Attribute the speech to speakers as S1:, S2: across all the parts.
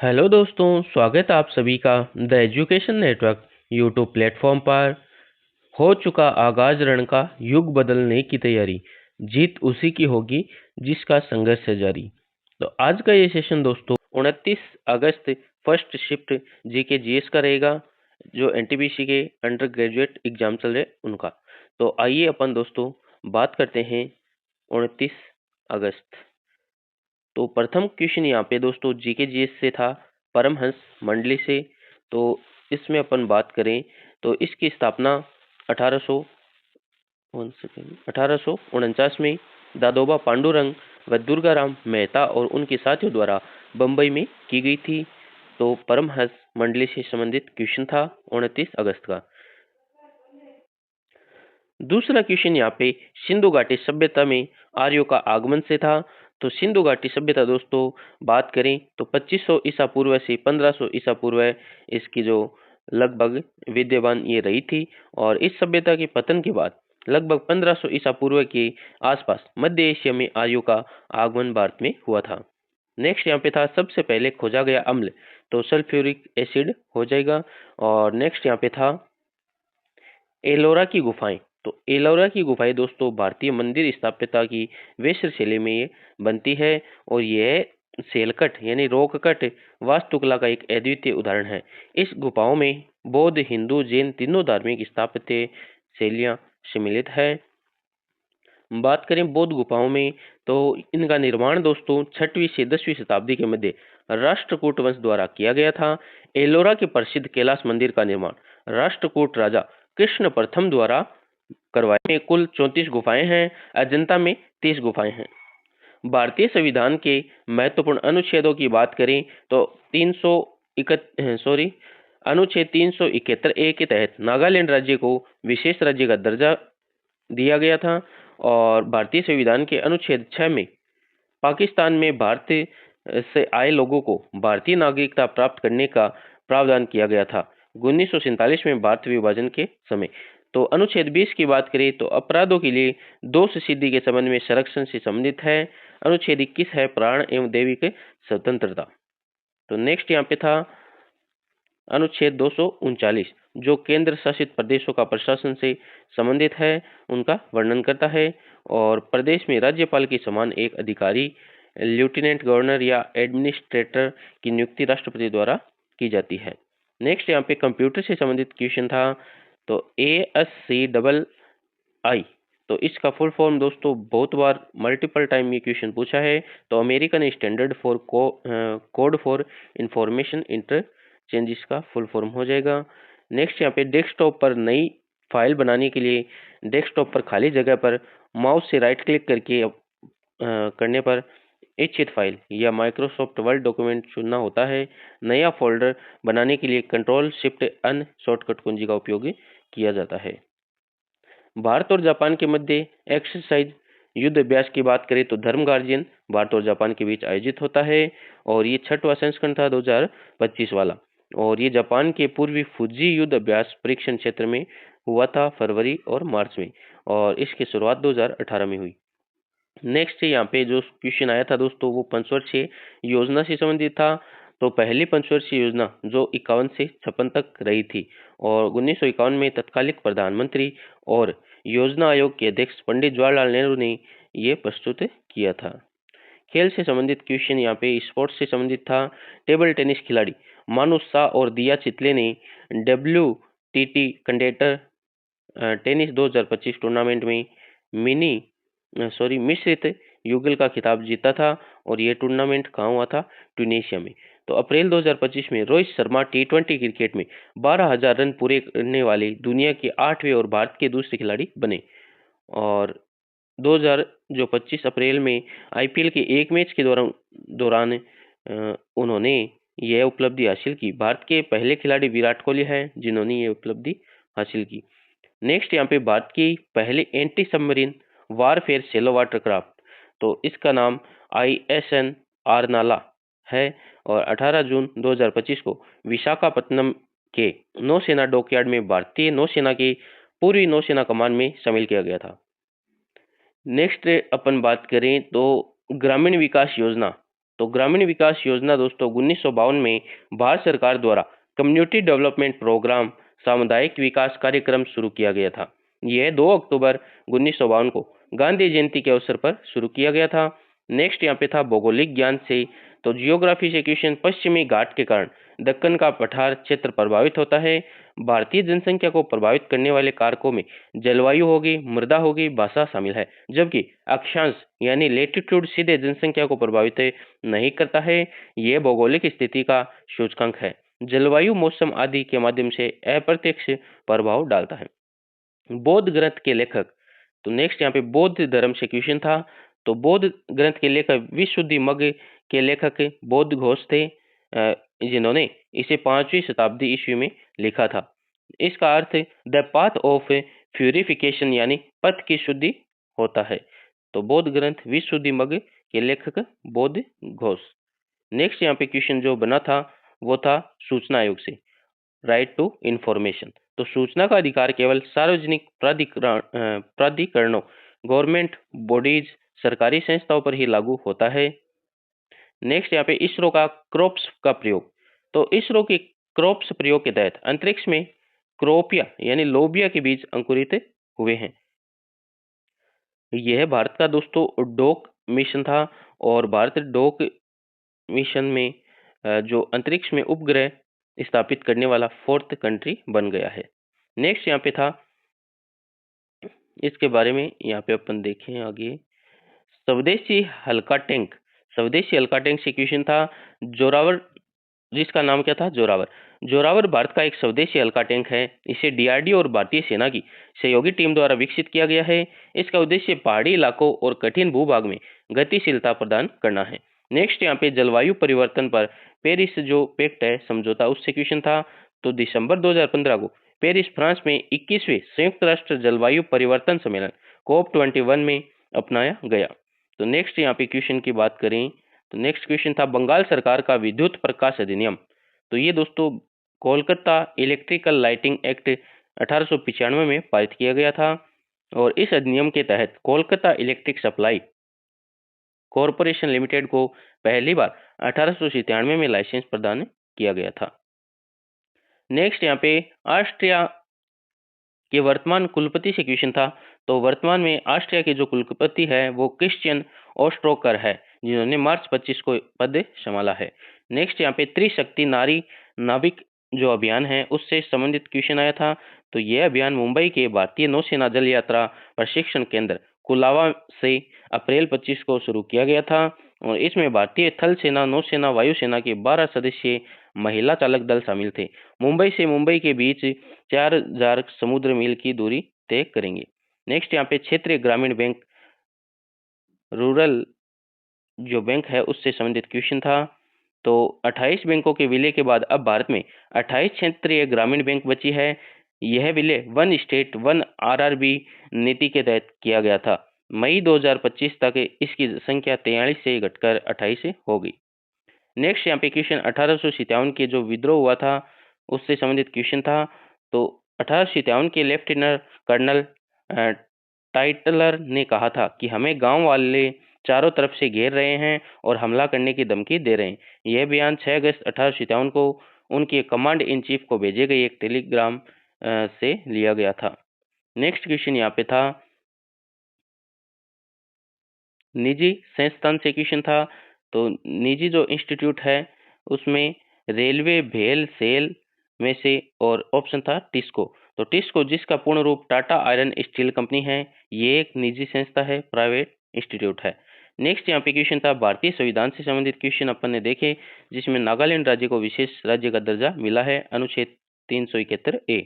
S1: Hello दोस्तों, स्वागत है आप सभी का the education network YouTube platform पर। हो चुका आगाज रण का, युग बदलने की तैयारी, जीत उसी की होगी जिसका संघर्ष है जारी। तो आज का ये सेशन दोस्तों 29 अगस्त फर्स्ट शिफ्ट जीके जीएस का रहेगा, जो एनटीपीसी के अंडर ग्रेजुएट एग्जाम चल रहे उनका। तो आइए अपन दोस्तों बात करते हैं 29 अगस्त। तो प्रथम क्वेश्चन यहाँ पे दोस्तों जीके जीएस से था, परमहंस मंडली से। तो इसमें अपन बात करें तो इसकी स्थापना 1849 में दादोबा पांडुरंग व दुर्गाराम मेहता और उनके साथियों द्वारा बंबई में की गई थी। तो परमहंस मंडली से संबंधित क्वेश्चन था 29 अगस्त का। दूसरा क्वेश्चन यहाँ पे सिंधु घाटी सभ्यता में आर्यों का आगमन से था। तो सिंधु घाटी सभ्यता दोस्तों बात करें तो 2500 ईसा पूर्व से 1500 ईसा पूर्व इसकी जो लगभग विद्यमान ये रही थी। और इस सभ्यता के पतन के बाद लगभग 1500 ईसा पूर्व के आसपास मध्य एशिया में आर्यों का आगमन भारत में हुआ था। नेक्स्ट यहाँ पे था सबसे पहले खोजा गया अम्ल, तो सल्फ्यूरिक एसिड हो जाएगा। और नेक्स्ट यहाँ पे था एलोरा की गुफाएं। तो एलोरा की गुफाएं दोस्तों भारतीय मंदिर स्थापत्यता की वेश्य शैली में ये बनती है। और यह सेलकट यानी रॉक कट वास्तुकला का एक अद्वितीय उदाहरण है। इस गुफाओं में बौद्ध, हिंदू, जैन तीनों धार्मिक स्थापत्य शैलियां सम्मिलित है। बात करें बौद्ध गुफाओं में तो इनका निर्माण दोस्तों 6वीं से 10वीं शताब्दी के मध्य राष्ट्रकूट वंश द्वारा किया गया था। एलोरा के प्रसिद्ध कैलाश मंदिर का निर्माण राष्ट्रकूट राजा कृष्ण प्रथम द्वारा करवाए। कुल 34 गुफाएं हैं। अजंता में 30 गुफाएं हैं। भारतीय संविधान के महत्वपूर्ण अनुच्छेदों की बात करें तो अनुच्छेद 371 ए के तहत नागालैंड राज्य को विशेष राज्य का दर्जा दिया गया था। और भारतीय संविधान के अनुच्छेद 6 में पाकिस्तान में भारत से आए लोगों को भारतीय नागरिकता प्राप्त करने का प्रावधान किया गया था 1947 में भारत विभाजन के समय। तो अनुच्छेद 20 की बात करें तो अपराधों के लिए दोष सिद्धि के संबंध में संरक्षण से संबंधित है। अनुच्छेद 21 है प्राण एवं दैविक स्वतंत्रता। तो नेक्स्ट यहाँ पे था अनुच्छेद 239 जो केंद्र शासित प्रदेशों का प्रशासन से संबंधित है, उनका वर्णन करता है। और प्रदेश में राज्यपाल के समान एक अधिकारी लेफ्टिनेंट गवर्नर या एडमिनिस्ट्रेटर की नियुक्ति राष्ट्रपति द्वारा की जाती है। नेक्स्ट यहाँ पे कंप्यूटर से संबंधित क्वेश्चन था। तो ASCII, तो इसका फुल फॉर्म दोस्तों बहुत बार मल्टीपल टाइम ये क्वेश्चन पूछा है। तो American standard for code for information interchanges का फुल फॉर्म हो जाएगा। नेक्स्ट यहाँ पे डेस्कटॉप पर नई फाइल बनाने के लिए डेस्कटॉप पर खाली जगह पर माउस से राइट क्लिक करके करने पर इच्छित फाइल या माइक्रोसॉफ्ट वर्ड डॉक्यूमेंट चुनना होता है। नया फोल्डर बनाने के लिए कंट्रोल शिफ्ट अन शॉर्टकट कुंजी का उपयोग किया जाता है। भारत और जापान के मध्य एक्सरसाइज युद्ध अभ्यास की बात करें तो धर्म गार्जियन भारत और जापान के बीच आयोजित होता है। और ये 6वां संस्करण था 2025 वाला। और ये जापान के पूर्वी फुजी युद्ध अभ्यास परीक्षण क्षेत्र में हुआ था फरवरी और मार्च में। और इसकी शुरुआत 2018 में हुई। नेक्स्ट यहाँ पे जो क्वेश्चन आया था दोस्तों वो पंचवर्षीय योजना से संबंधित था। तो पहली पंचवर्षीय योजना जो 51 से 56 तक रही थी। और 1951 में तत्कालिक प्रधानमंत्री और योजना आयोग के अध्यक्ष पंडित जवाहरलाल नेहरू ने ये प्रस्तुत किया था। खेल से संबंधित क्वेश्चन यहाँ पे स्पोर्ट्स से संबंधित था। टेबल टेनिस खिलाड़ी मानुष शाह और दिया चितले ने WTT कंडेटर टेनिस 2025 टूर्नामेंट में मिश्रित युगल का खिताब जीता था। और ये टूर्नामेंट कहाँ हुआ था? ट्यूनीशिया में। तो अप्रैल 2025 में रोहित शर्मा T20 क्रिकेट में 12,000 रन पूरे करने वाले दुनिया के 8वें और भारत के दूसरे खिलाड़ी बने। और 2025 अप्रैल में IPL के एक मैच के दौरान उन्होंने यह उपलब्धि हासिल की। भारत के पहले खिलाड़ी विराट कोहली हैं जिन्होंने ये उपलब्धि हासिल की। नेक्स्ट यहाँ पे भारत की पहली एंटी सबमरीन वारफेयर सेलो वाटरक्राफ्ट, तो इसका नाम ISN आरनाला है। और 18 जून 2025 को विशाखापत्तनम के नौसेना डॉकयार्ड में भारतीय नौसेना की पूर्वी नौसेना कमान में शामिल किया गया था। नेक्स्ट अपन बात करें तो ग्रामीण विकास योजना, तो ग्रामीण विकास योजना दोस्तों 1952 में भारत सरकार द्वारा कम्युनिटी डेवलपमेंट प्रोग्राम सामुदायिक विकास कार्यक्रम शुरू किया गया था। यह 2 अक्टूबर 1952 को गांधी जयंती के अवसर पर शुरू किया गया था। नेक्स्ट यहाँ पे था भौगोलिक ज्ञान से, तो जियोग्राफी से क्वेश्चन, पश्चिमी घाट के कारण दक्कन का पठार क्षेत्र प्रभावित होता है। भारतीय जनसंख्या को प्रभावित करने वाले कारकों में जलवायु होगी, मृदा होगी, भाषा शामिल है, जबकि अक्षांश यानी लेटिट्यूड सीधे जनसंख्या को प्रभावित नहीं करता है। यह भौगोलिक स्थिति का सूचकांक है। जलवायु, मौसम आदि के माध्यम से अप्रत्यक्ष प्रभाव डालता है। बौद्ध ग्रंथ के लेखक, तो नेक्स्ट यहाँ पे बौद्ध धर्म से क्वेश्चन था। तो बौद्ध ग्रंथ के लेखक विशुद्धिमग्ग के लेखक बौद्ध घोष थे, जिन्होंने इसे 5वीं शताब्दी ईस्वी में लिखा था। इसका earth the path of purification यानी पथ की शुद्धि होता है। तो बौद्ध ग्रंथ विशुद्धिमग्ग के लेखक बौद्ध घोष। नेक्स्ट यहाँ पे क्वेश्चन जो बना था वो था सूचना आयोग से, राइट टू इंफॉर्मेशन। तो सूचना का अधिकार केवल सार्वजनिक प्राधिकरणों, गवर्नमेंट बॉडीज, सरकारी संस्थाओं पर ही लागू होता है। नेक्स्ट यहाँ पे इसरो का क्रॉप्स का प्रयोग। तो इसरो के क्रॉप्स प्रयोग के तहत अंतरिक्ष में क्रोपिया यानी लोबिया के बीज अंकुरित हुए हैं। यह भारत का दोस्तों डॉक मिशन था, और भारत डॉक मिशन में जो अंतरिक्ष में उपग्रह स्थापित करने वाला 4th कंट्री बन गया है। नेक्स्ट यहाँ पे था, इसके बारे में यहाँ पे अपन देखें आगे, स्वदेशी हल्का टैंक। स्वदेशी हल्का टैंक से क्वेश्चन था जोरावर, जिसका नाम क्या था, जोरावर। जोरावर भारत का एक स्वदेशी हल्का टैंक है। इसे डीआरडीओ और भारतीय सेना की सहयोगी टीम द्वारा विकसित किया गया है। इसका उद्देश्य पहाड़ी इलाकों और कठिन भूभाग में गतिशीलता प्रदान करना है। नेक्स्ट यहाँ पे जलवायु परिवर्तन पर पेरिस जो पैक्ट है, समझौता, उससे क्वेश्चन था। तो दिसंबर 2015 को पेरिस फ्रांस में 21वें संयुक्त राष्ट्र जलवायु परिवर्तन सम्मेलन COP21 में अपनाया गया। तो नेक्स्ट यहाँ पे क्वेश्चन की बात करें तो नेक्स्ट क्वेश्चन था बंगाल सरकार का विद्युत प्रकाश अधिनियम। तो ये दोस्तों कोलकाता इलेक्ट्रिकल लाइटिंग एक्ट 1895 में पारित किया गया था, और इस अधिनियम के तहत Kolkata electric supply corporation limited को पहली बार 1897 में लाइसेंस प्रदान किया गया था। नेक्स्ट यहाँ पे ऑस्ट्रिया के वर्तमान कुलपति से क्वेश्चन था। तो वर्तमान में ऑस्ट्रिया के जो कुलपति है वो क्रिश्चियन ओस्ट्रोकर है, जिन्होंने मार्च 25 को पद संभाला है। नेक्स्ट यहाँ पे त्रिशक्ति नारी नाविक जो अभियान है उससे संबंधित क्वेश्चन आया था। तो यह अभियान मुंबई के भारतीय नौसेना जल यात्रा प्रशिक्षण केंद्र कुलावा से अप्रैल 25 को शुरू किया गया था, और इसमें भारतीय थल सेना, नौसेना, वायुसेना के 12 सदस्यीय महिला चालक दल शामिल थे। मुंबई से मुंबई के बीच 4000 समुद्र मील की दूरी तय करेंगे। नेक्स्ट यहाँ पे क्षेत्रीय ग्रामीण बैंक, रूरल जो बैंक है उससे संबंधित क्वेश्चन था। तो 28 बैंकों के विलय के बाद अब भारत में 28 क्षेत्रीय ग्रामीण बैंक बची है। यह विलय वन स्टेट वन आरआरबी नीति के तहत किया गया था। मई 2025 तक इसकी संख्या 43 से घटकर 28 हो गई। नेक्स्ट यहाँ पे क्वेश्चन 1857 के जो विद्रोह हुआ था उससे संबंधित क्वेश्चन था। तो 1857 के लेफ्टिनेंट कर्नल टाइटलर ने कहा था कि हमें गांव वाले चारों तरफ से घेर रहे हैं और हमला करने की धमकी दे रहे हैं। यह बयान 6 अगस्त 1857 को उनके कमांड इन चीफ को भेजे गए एक टेलीग्राम से लिया गया था। नेक्स्ट क्वेश्चन यहाँ पे था निजी संस्थान से क्वेश्चन था। तो निजी जो इंस्टीट्यूट है उसमें रेलवे, भेल, सेल में से, और ऑप्शन था टिस्को। तो टिस्को जिसका पूर्ण रूप टाटा आयरन स्टील कंपनी है, ये एक निजी संस्था है, प्राइवेट इंस्टीट्यूट है। नेक्स्ट यहाँ पे क्वेश्चन था भारतीय संविधान से संबंधित क्वेश्चन अपन ने देखे, जिसमें नागालैंड राज्य को विशेष राज्य का दर्जा मिला है, अनुच्छेद 371A।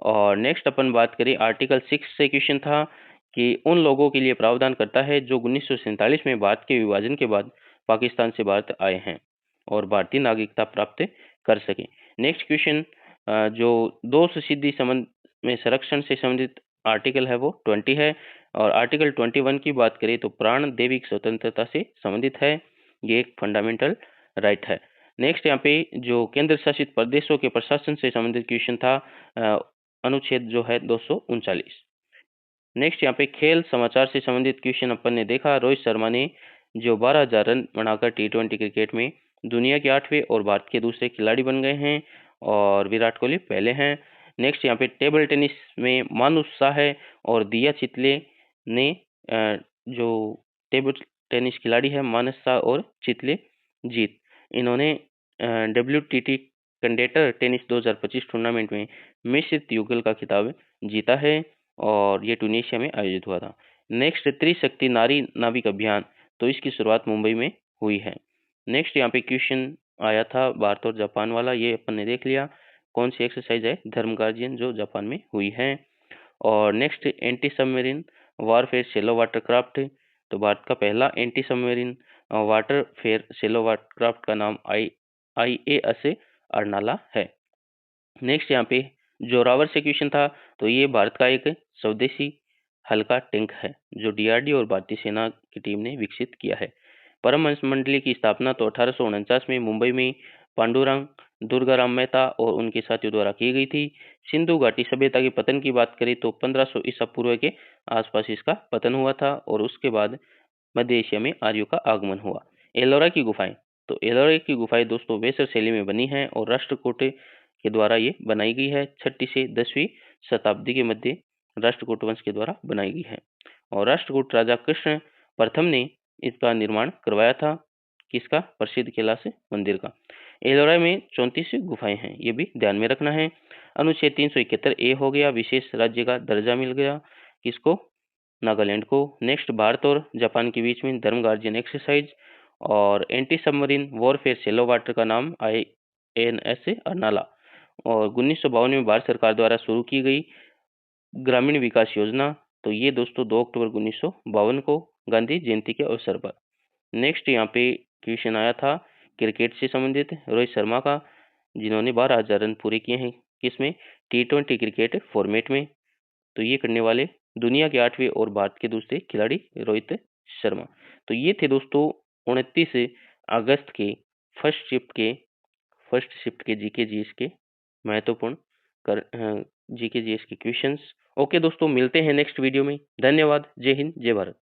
S1: और नेक्स्ट अपन बात करें आर्टिकल 6 से क्वेश्चन था कि उन लोगों के लिए प्रावधान करता है जो 1947 में भारत के विभाजन के बाद पाकिस्तान से भारत आए हैं और भारतीय नागरिकता प्राप्त कर सकें। नेक्स्ट क्वेश्चन जो दोष सिद्धि संबंध में संरक्षण से संबंधित आर्टिकल है वो 20 है, और आर्टिकल 21 की बात करें तो प्राण दैविक स्वतंत्रता से संबंधित है, ये एक फंडामेंटल राइट है। नेक्स्ट यहाँ पे जो केंद्र शासित प्रदेशों के प्रशासन से संबंधित क्वेश्चन था, अनुच्छेद जो है 239। नेक्स्ट यहाँ पे खेल समाचार से संबंधित क्वेश्चन अपन ने देखा, रोहित शर्मा ने जो 12,000 रन बनाकर T20 क्रिकेट में दुनिया के 8वें और भारत के दूसरे खिलाड़ी बन गए हैं, और विराट कोहली पहले हैं। नेक्स्ट यहाँ पे टेबल टेनिस में मानुष शाह है और दिया चितले ने जो टेबल टेनिस खिलाड़ी है मानस शाह और चितले जीत, इन्होंने WTT कंडेटर टेनिस 2025 टूर्नामेंट में मिश्रित युगल का खिताब जीता है, और ये ट्यूनीशिया में आयोजित हुआ था। नेक्स्ट त्रिशक्ति नारी नाविक अभियान, तो इसकी शुरुआत मुंबई में हुई है। नेक्स्ट यहाँ पे क्वेश्चन आया था भारत और जापान वाला, ये अपन ने देख लिया। कौन सी एक्सरसाइज है? धर्म गार्जियन, जो जापान में हुई है। और next anti submarine warfare shallow watercraft, तो भारत का पहला एंटी सबमरीन वाटरफेयर शेलो वाटरक्राफ्ट का नाम IAS अर्नाला है। नेक्स्ट यहाँ पे जोरावर से क्वेश्चन था, तो ये भारत का एक स्वदेशी हल्का टैंक है जो DRDO और भारतीय सेना की टीम ने विकसित किया है। परमहंस मंडली की स्थापना तो 1849 में मुंबई में पांडुरंग दुर्गाराम मेहता और उनके साथियों द्वारा की गई थी। सिंधु घाटी सभ्यता के पतन की बात करें तो 1500 ईसा पूर्व के आसपास इसका पतन हुआ था, और उसके बाद मध्य एशिया में आर्यों का आगमन हुआ। एलोरा की गुफाएं, तो एलोरा की गुफाएं दोस्तों वेसर शैली में बनी हैं और राष्ट्रकूट के द्वारा ये बनाई गई है। 6वीं से 10वीं शताब्दी के मध्य राष्ट्रकूट वंश के द्वारा बनाई गई है, और राष्ट्रकूट राजा कृष्ण प्रथम ने इसका निर्माण करवाया था। किसका? प्रसिद्ध कैलाश मंदिर का। एलोरा में 34 गुफाएं हैं, ये भी ध्यान में रखना है। अनुच्छेद 371A हो गया, विशेष राज्य का दर्जा मिल गया किसको? नागालैंड को। नेक्स्ट भारत और जापान के बीच में धर्म गार्जियन एक्सरसाइज, और anti submarine warfare shallow water का नाम INS अर्नाला, और 1952 में भारत सरकार द्वारा शुरू की गई ग्रामीण विकास योजना, तो ये दोस्तों 2 अक्टूबर 1952 को गांधी जयंती के अवसर पर। नेक्स्ट यहाँ पे क्वेश्चन आया था क्रिकेट से संबंधित रोहित शर्मा का, जिन्होंने 12,000 रन पूरे किए हैं किसमें? T20 क्रिकेट फॉर्मेट में, तो ये करने वाले दुनिया के 8वें और भारत के दूसरे खिलाड़ी रोहित शर्मा। तो ये थे दोस्तों 29 अगस्त के फर्स्ट शिफ्ट के जीके जीएस के महत्वपूर्ण जीके जीएस के क्वेश्चंस। ओके दोस्तों, मिलते हैं नेक्स्ट वीडियो में। धन्यवाद। जय हिंद, जय भारत।